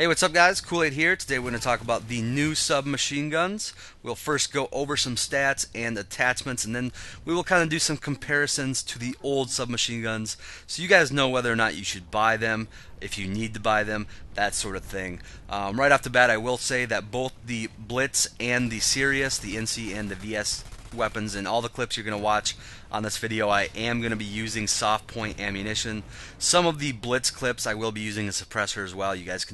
Hey, what's up guys? Kool-Aid here. Today we're going to talk about the new submachine guns. We'll first go over some stats and attachments, and then we will kind of do some comparisons to the old submachine guns so you guys know whether or not you should buy them, if you need to buy them, that sort of thing. Right off the bat, I will say that both the Blitz and the Sirius, the NC and the VS weapons, and all the clips you're going to watch on this video, I am going to be using soft point ammunition. Some of the Blitz clips I will be using a suppressor as well. You guys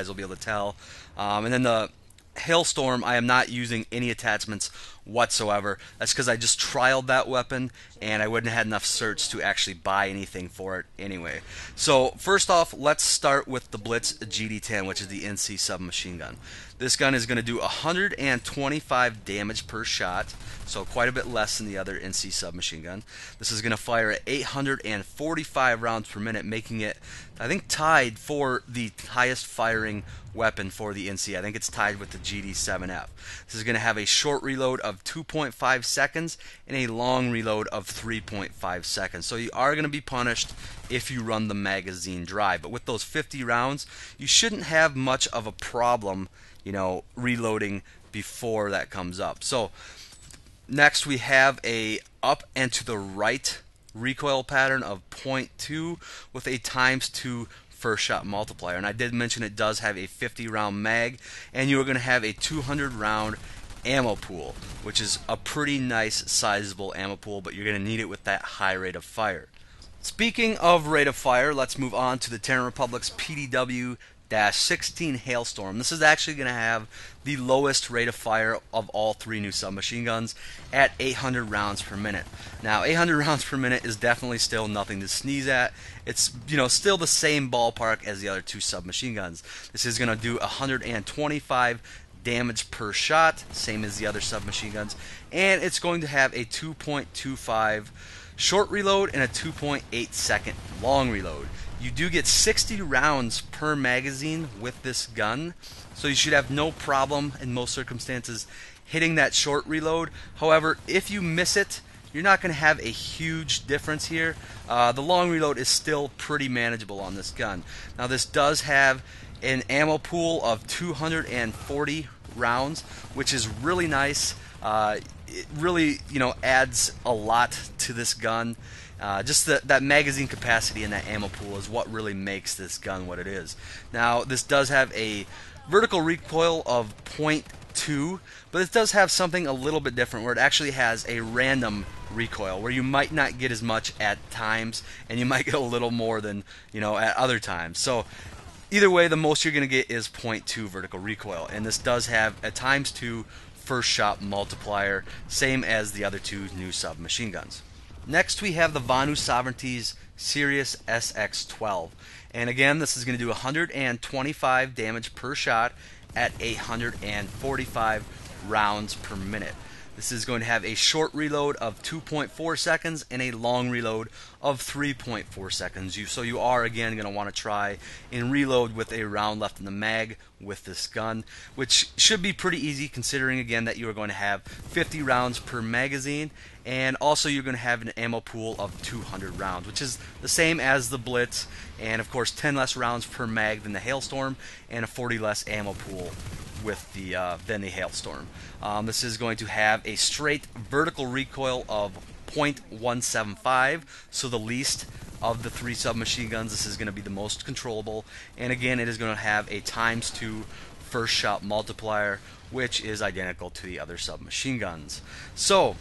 will be able to tell. And then the Hailstorm, I am not using any attachments whatsoever. That's because I just trialed that weapon and I wouldn't have had enough certs to actually buy anything for it anyway. So first off, let's start with the Blitz GD10, which is the NC submachine gun. This gun is going to do 125 damage per shot, so quite a bit less than the other NC submachine gun. This is going to fire at 845 rounds per minute, making it, I think, tied for the highest firing weapon for the NC. I think it's tied with the GD7F. This is going to have a short reload of 2.5 seconds and a long reload of 3.5 seconds. So you are going to be punished if you run the magazine dry. But with those 50 rounds, you shouldn't have much of a problem, reloading before that comes up. So next we have a up and to the right recoil pattern of 0.2 with a ×2 first shot multiplier. And I did mention it does have a 50 round mag, and you are going to have a 200 round ammo pool, which is a pretty nice sizable ammo pool, but you're going to need it with that high rate of fire. Speaking of rate of fire, let's move on to the Terran Republic's PDW-16 Hailstorm. This is actually going to have the lowest rate of fire of all three new submachine guns at 800 rounds per minute. Now, 800 rounds per minute is definitely still nothing to sneeze at. It's still the same ballpark as the other two submachine guns. This is going to do 125 damage per shot, same as the other submachine guns, and it's going to have a 2.25 short reload and a 2.8 second long reload. You do get 60 rounds per magazine with this gun, so you should have no problem in most circumstances hitting that short reload. However, if you miss it, you're not going to have a huge difference here. The long reload is still pretty manageable on this gun. Now, this does have an ammo pool of 240 rounds, which is really nice. It really, adds a lot to this gun. Just that magazine capacity and that ammo pool is what really makes this gun what it is. Now, this does have a vertical recoil of 0.2, but it does have something a little bit different, where it actually has a random recoil, where you might not get as much at times, and you might get a little more than at other times. So either way, the most you're going to get is 0.2 vertical recoil, and this does have a ×2 first shot multiplier, same as the other two new submachine guns. Next we have the Vaanu Sovereignties Sirius SX12, and again this is going to do 125 damage per shot at 845 rounds per minute. This is going to have a short reload of 2.4 seconds and a long reload of 3.4 seconds. So you are again going to want to try and reload with a round left in the mag with this gun, which should be pretty easy considering again that you are going to have 50 rounds per magazine, and also you're going to have an ammo pool of 200 rounds, which is the same as the Blitz, and of course 10 less rounds per mag than the Hailstorm, and a 40 less ammo pool with than the Hailstorm. This is going to have a straight vertical recoil of 0.175, so the least of the three submachine guns. This is going to be the most controllable, and again it is going to have a ×2 first shot multiplier, which is identical to the other submachine guns. So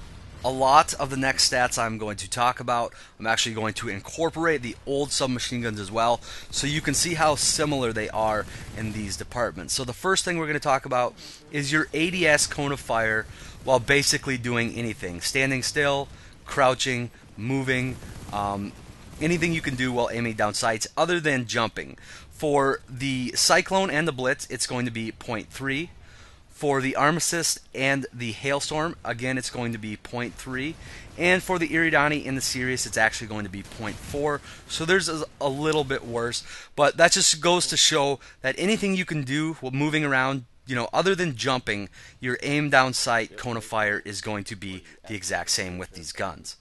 a lot of the next stats I'm going to talk about, I'm actually going to incorporate the old submachine guns as well, so you can see how similar they are in these departments. So the first thing we're going to talk about is your ADS cone of fire while basically doing anything. Standing still, crouching, moving, anything you can do while aiming down sights other than jumping. For the Cyclone and the Blitz, it's going to be 0.3. For the Armistice and the Hailstorm, again, it's going to be 0.3. And for the Eridani and the Sirius, it's actually going to be 0.4. So there's a little bit worse. But that just goes to show that anything you can do while moving around, other than jumping, your aim down sight cone of fire is going to be the exact same with these guns.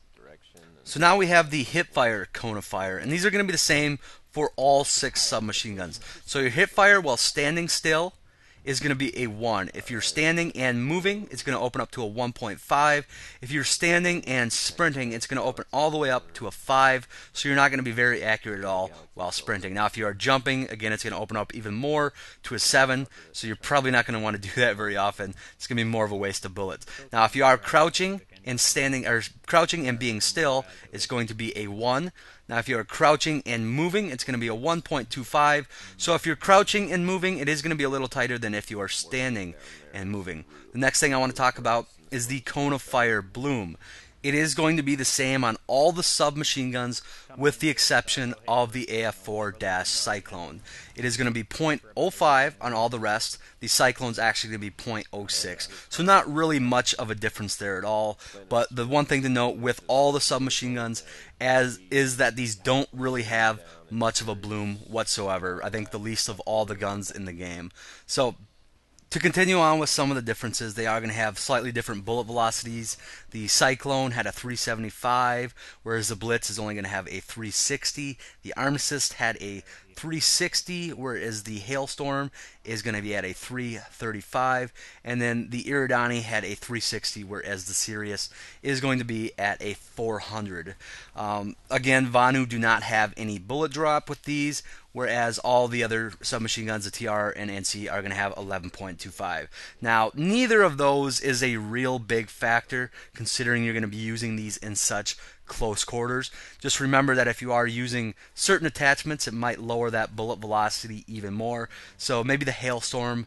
So now we have the Hipfire cone of fire, and these are going to be the same for all 6 submachine guns. So your Hipfire while standing still is going to be a 1. If you're standing and moving, it's going to open up to a 1.5. If you're standing and sprinting, it's going to open all the way up to a 5. So you're not going to be very accurate at all while sprinting. Now, if you are jumping, again, it's going to open up even more to a 7. So you're probably not going to want to do that very often. It's going to be more of a waste of bullets. Now, if you are crouching and standing, or crouching and being still, it's going to be a 1. Now, if you're crouching and moving, it's going to be a 1.25. So if you're crouching and moving, it is going to be a little tighter than if you are standing and moving. The next thing I want to talk about is the cone of fire bloom. It is going to be the same on all the submachine guns with the exception of the AF4-Cyclone. It is going to be 0.05 on all the rest. The Cyclone's actually going to be 0.06. So not really much of a difference there at all. But the one thing to note with all the submachine guns is that these don't really have much of a bloom whatsoever. I think the least of all the guns in the game. So to continue on with some of the differences, they are going to have slightly different bullet velocities. The Cyclone had a 375, whereas the Blitz is only going to have a 360. The Armistice had a 360, whereas the Hailstorm is going to be at a 335. And then the Eridani had a 360, whereas the Sirius is going to be at a 400. Again, Vaanu do not have any bullet drop with these, whereas all the other submachine guns, the TR and NC, are going to have 11.25. Now, neither of those is a real big factor, considering you're going to be using these in such close quarters. Just remember that if you are using certain attachments, it might lower that bullet velocity even more. So maybe the Hailstorm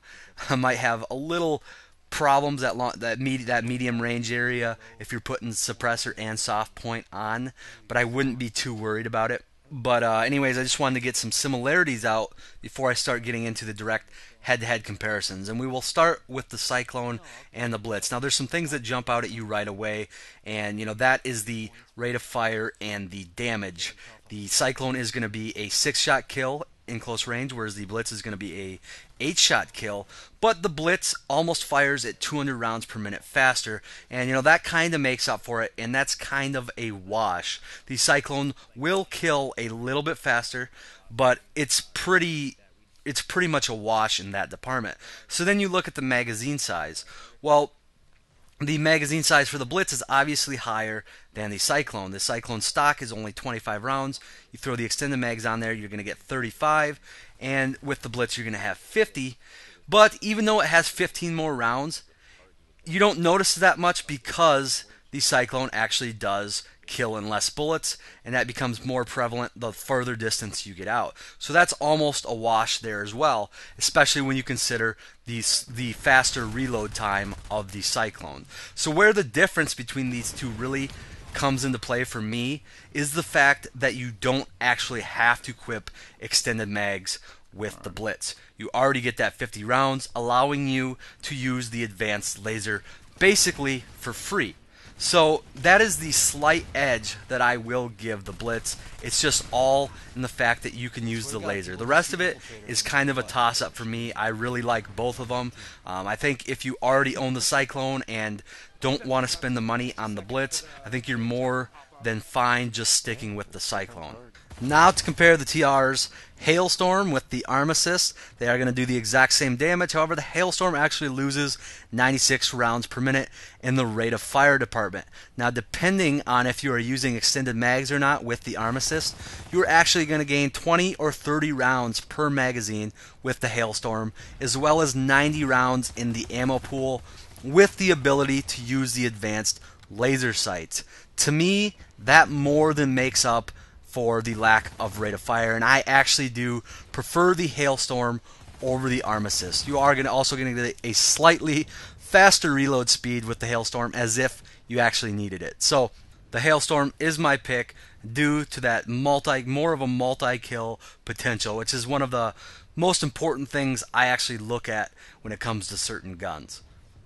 might have a little problems that medium range area if you're putting suppressor and soft point on, but I wouldn't be too worried about it. But anyways, I just wanted to get some similarities out before I start getting into the direct head-to-head comparisons. And we will start with the Cyclone and the Blitz. Now, there's some things that jump out at you right away, and that is the rate of fire and the damage. The Cyclone is going to be a 6-shot kill in close range, whereas the Blitz is going to be a 8-shot kill, but the Blitz almost fires at 200 rounds per minute faster, and that kind of makes up for it, and that's kind of a wash. The Cyclone will kill a little bit faster, but it's pretty much a wash in that department. So then you look at the magazine size. Well, the magazine size for the Blitz is obviously higher than the Cyclone. The Cyclone stock is only 25 rounds. You throw the extended mags on there, you're going to get 35. And with the Blitz, you're going to have 50. But even though it has 15 more rounds, you don't notice that much because the Cyclone actually does kill in less bullets, and that becomes more prevalent the further distance you get out. So that's almost a wash there as well, especially when you consider the faster reload time of the Cyclone. So where the difference between these two really comes into play for me is the fact that you don't actually have to equip extended mags with the Blitz. You already get that 50 rounds, allowing you to use the advanced laser basically for free. So that is the slight edge that I will give the Blitz. It's just all in the fact that you can use the laser. The rest of it is kind of a toss-up for me. I really like both of them. I think if you already own the Cyclone and don't want to spend the money on the Blitz, I think you're more than fine just sticking with the Cyclone. Now to compare the TRs, Hailstorm with the Arm Assist, they are going to do the exact same damage. However, the Hailstorm actually loses 96 rounds per minute in the rate of fire department. Now, depending on if you are using extended mags or not with the Arm Assist, you're actually going to gain 20 or 30 rounds per magazine with the Hailstorm, as well as 90 rounds in the ammo pool with the ability to use the advanced laser sights. To me, that more than makes up for the lack of rate of fire, and I actually do prefer the Hailstorm over the Arm Assist. You are also going to get a slightly faster reload speed with the Hailstorm, as if you actually needed it. So the Hailstorm is my pick due to that more of a multi-kill potential, which is one of the most important things I actually look at when it comes to certain guns.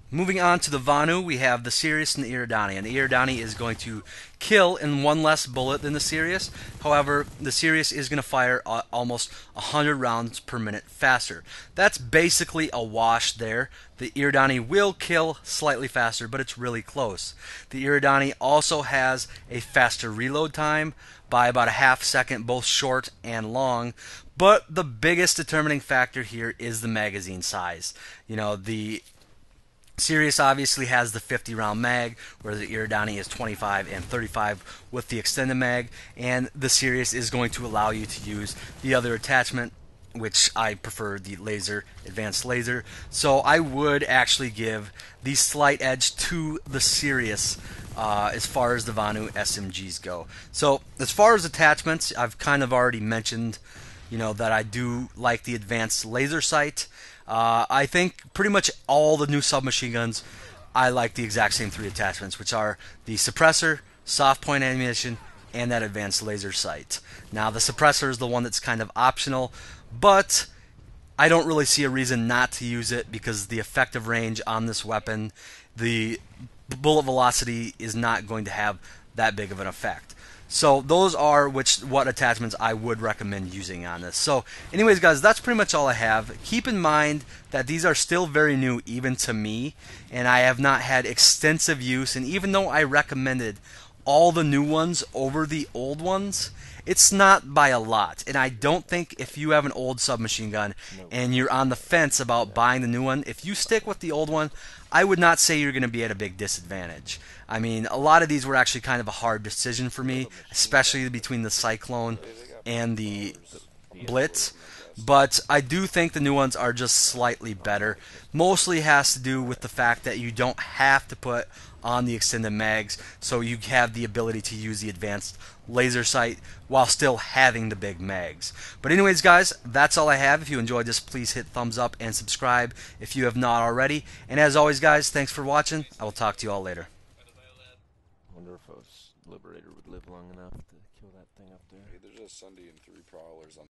Moving on to the Vaanu, we have the Sirius and the Eridani. And the Eridani is going to kill in one less bullet than the Sirius. However, the Sirius is going to fire almost 100 rounds per minute faster. That's basically a wash there. The Eridani will kill slightly faster, but it's really close. The Eridani also has a faster reload time by about a half second, both short and long. But the biggest determining factor here is the magazine size. The Sirius obviously has the 50 round mag, where the Eridani is 25 and 35 with the extended mag, and the Sirius is going to allow you to use the other attachment, which I prefer, the laser, advanced laser. So I would actually give the slight edge to the Sirius as far as the Vaanu SMGs go. So as far as attachments, I've kind of already mentioned that I do like the advanced laser sight. I think pretty much all the new submachine guns, I like the exact same 3 attachments, which are the suppressor, soft point ammunition, and that advanced laser sight. Now, the suppressor is the one that's kind of optional, but I don't really see a reason not to use it because the effective range on this weapon, the bullet velocity is not going to have that big of an effect. So those are what attachments I would recommend using on this. So anyways, guys, that's pretty much all I have. Keep in mind that these are still very new even to me, and I have not had extensive use. And even though I recommended all the new ones over the old ones, it's not by a lot. And I don't think if you have an old submachine gun and you're on the fence about buying the new one, if you stick with the old one, I would not say you're going to be at a big disadvantage. I mean, a lot of these were actually kind of a hard decision for me, especially between the Cyclone and the Blitz. But I do think the new ones are just slightly better. Mostly has to do with the fact that you don't have to put on the extended mags, so you have the ability to use the advanced laser sight while still having the big mags. But anyways, guys, that's all I have. If you enjoyed this, please hit thumbs up and subscribe if you have not already. And as always, guys, thanks for watching. I will talk to you all later. I wonder if a Liberator would live long enough to kill that thing up there. Hey, there's a Sunday and 3 prowlers on